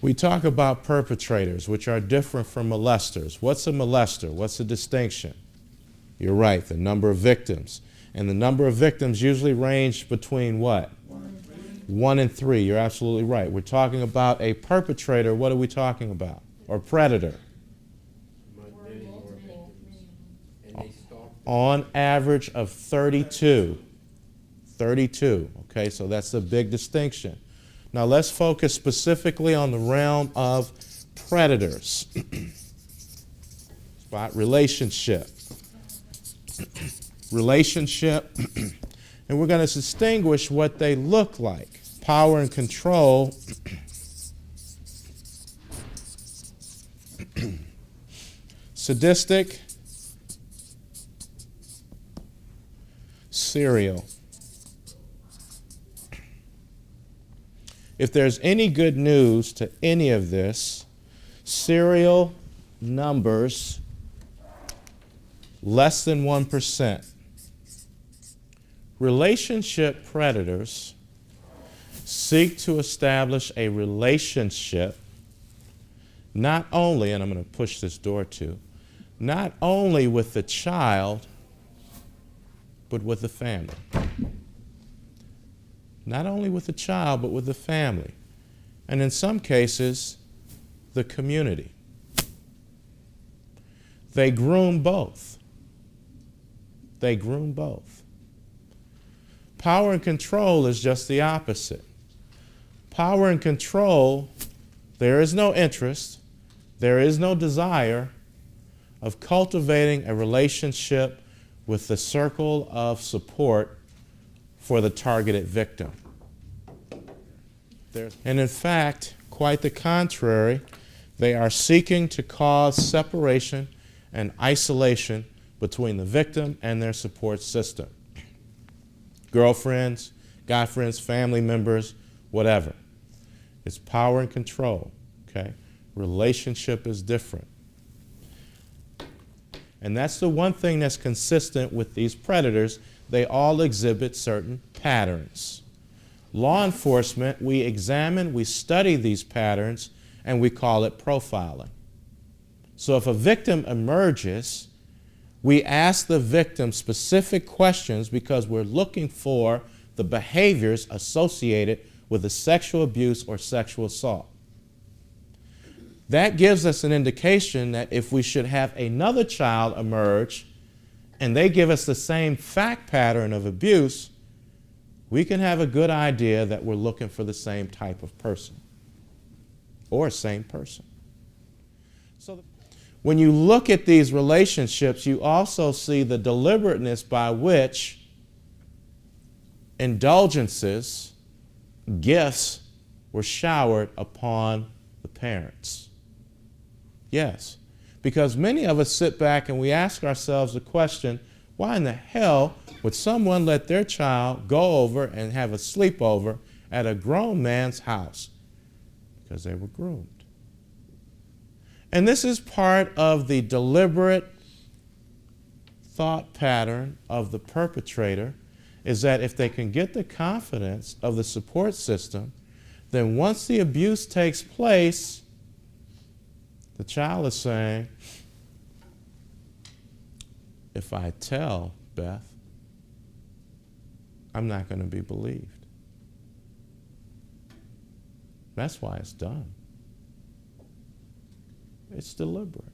We talk about perpetrators, which are different from molesters. What's a molester? What's the distinction? You're right, the number of victims. And the number of victims usually range between what? 1 and 3. You're absolutely right. We're talking about a perpetrator. What are we talking about? Or predator? On average of 32. 32. Okay, so that's a big distinction. Now let's focus specifically on the realm of predators. Spot relationship. Relationship. And we're going to distinguish what they look like. Power and control. Sadistic. Serial. If there's any good news to any of this, serial numbers less than 1%. Relationship predators seek to establish a relationship not only, and I'm going to push this door too, not only with the child, but with the family. Not only with the child, but with the family. And in some cases, the community. They groom both. They groom both. Power and control is just the opposite. Power and control, there is no interest, there is no desire of cultivating a relationship with the circle of support for the targeted victim. And in fact, quite the contrary, they are seeking to cause separation and isolation between the victim and their support system. Girlfriends, guy friends, family members, whatever. It's power and control, okay? Relationship is different. And that's the one thing that's consistent with these predators. They all exhibit certain patterns. Law enforcement, we examine, we study these patterns, and we call it profiling. So if a victim emerges, we ask the victim specific questions because we're looking for the behaviors associated with the sexual abuse or sexual assault. That gives us an indication that if we should have another child emerge and they give us the same fact pattern of abuse, we can have a good idea that we're looking for the same type of person or same person. So when you look at these relationships, you also see the deliberateness by which indulgences, gifts, were showered upon the parents. Yes, because many of us sit back and we ask ourselves the question, why in the hell would someone let their child go over and have a sleepover at a grown man's house? Because they were groomed. And this is part of the deliberate thought pattern of the perpetrator, is that if they can get the confidence of the support system, then once the abuse takes place, the child is saying, if I tell Beth, I'm not going to be believed. That's why it's done. It's deliberate.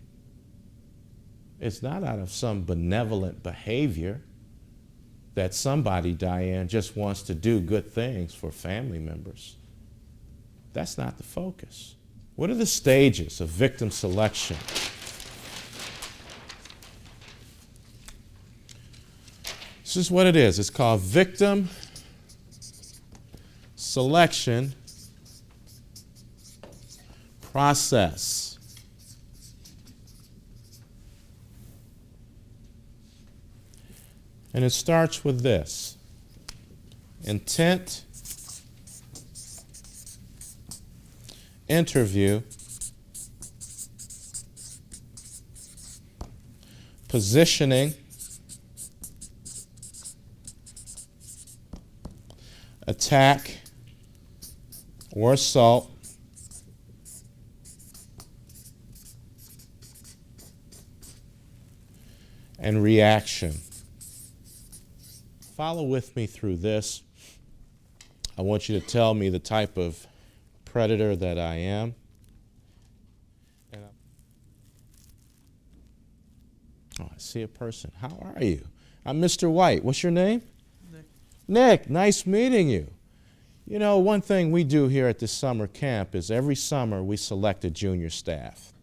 It's not out of some benevolent behavior that somebody, Diane, just wants to do good things for family members. That's not the focus. What are the stages of victim selection? This is what it is. It's called victim selection process. And it starts with this: intent, interview, positioning, attack or assault, and reaction. Follow with me through this. I want you to tell me the type of predator that I am. Oh, I see a person. How are you? I'm Mr. White. What's your name? Nick. Nick, nice meeting you. You know, one thing we do here at this summer camp is every summer we select a junior staff.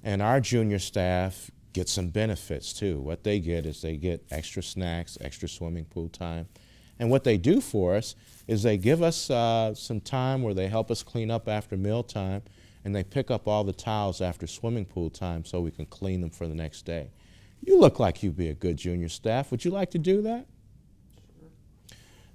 And our junior staff get some benefits too. What they get is they get extra snacks, extra swimming pool time. And what they do for us is they give us some time where they help us clean up after mealtime, and they pick up all the towels after swimming pool time so we can clean them for the next day. You look like you'd be a good junior staff. Would you like to do that? Sure.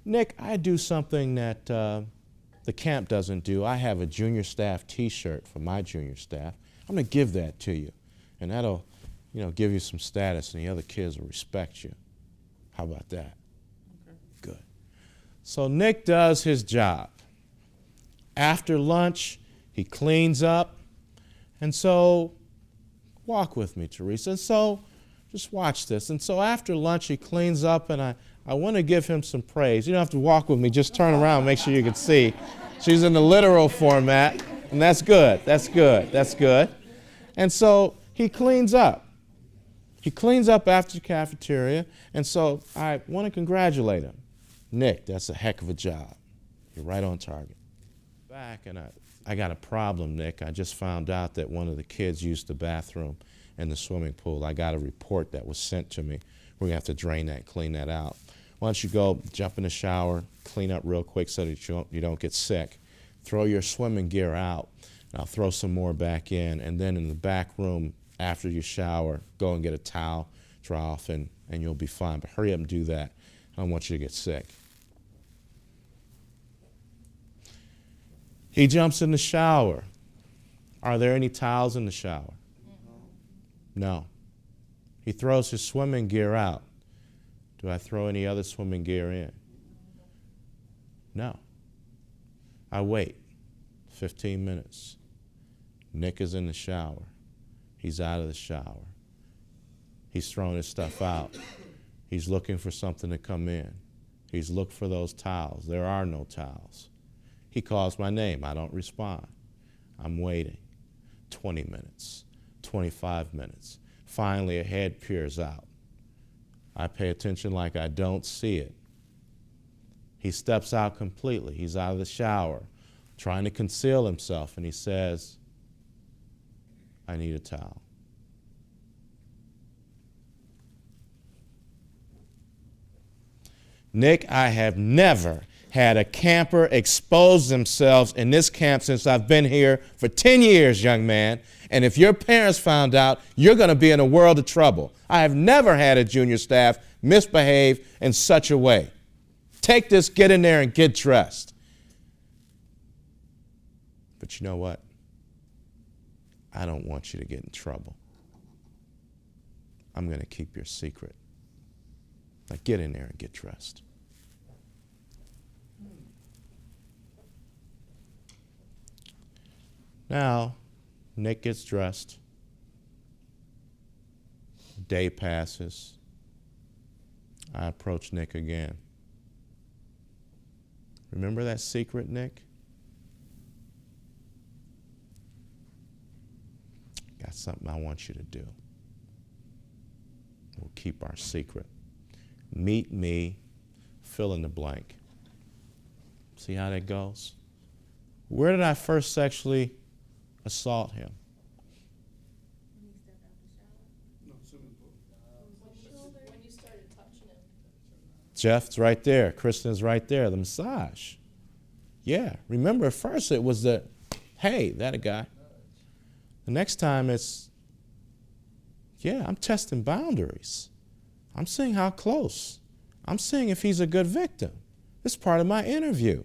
Nick, I do something that the camp doesn't do. I have a junior staff t-shirt for my junior staff. I'm going to give that to you, and that'll, give you some status, and the other kids will respect you. How about that? Okay. Good. So Nick does his job. After lunch, he cleans up, and so walk with me, Teresa. And so just watch this. And so after lunch, he cleans up, and I want to give him some praise. You don't have to walk with me. Just turn around, make sure you can see. She's in the literal format, and that's good. That's good. That's good. And so he cleans up. He cleans up after the cafeteria, and so I want to congratulate him. Nick, that's a heck of a job. You're right on target. Back, and I got a problem, Nick. I just found out that one of the kids used the bathroom in the swimming pool. I got a report that was sent to me. We're going to have to drain that, clean that out. Why don't you go jump in the shower, clean up real quick so that you don't get sick. Throw your swimming gear out, and I'll throw some more back in. And then in the back room, after you shower, go and get a towel, dry off, and you'll be fine. But hurry up and do that. I don't want you to get sick. He jumps in the shower. Are there any towels in the shower? No. He throws his swimming gear out. Do I throw any other swimming gear in? No. I wait 15 minutes. Nick is in the shower. He's out of the shower. He's throwing his stuff out. He's looking for something to come in. He's looked for those towels. There are no towels. He calls my name. I don't respond. I'm waiting. 20 minutes, 25 minutes. Finally, a head peers out. I pay attention like I don't see it. He steps out completely. He's out of the shower, trying to conceal himself, and he says, I need a towel. Nick, I have never had a camper expose themselves in this camp since I've been here for 10 years, young man. And if your parents found out, you're going to be in a world of trouble. I have never had a junior staff misbehave in such a way. Take this, get in there, and get dressed. But you know what? I don't want you to get in trouble. I'm going to keep your secret. Now get in there and get dressed. Now, Nick gets dressed. Day passes. I approach Nick again. Remember that secret, Nick? Got something I want you to do. We'll keep our secret. Meet me, fill in the blank. See how that goes? Where did I first sexually assault him? When you stepped out the shower? No, swimming pool. When you started touching him. Jeff's right there. Kristen's right there. The massage. Yeah. Remember, at first it was the, hey, that a guy. The next time it's, yeah, I'm testing boundaries. I'm seeing how close. I'm seeing if he's a good victim. This is part of my interview.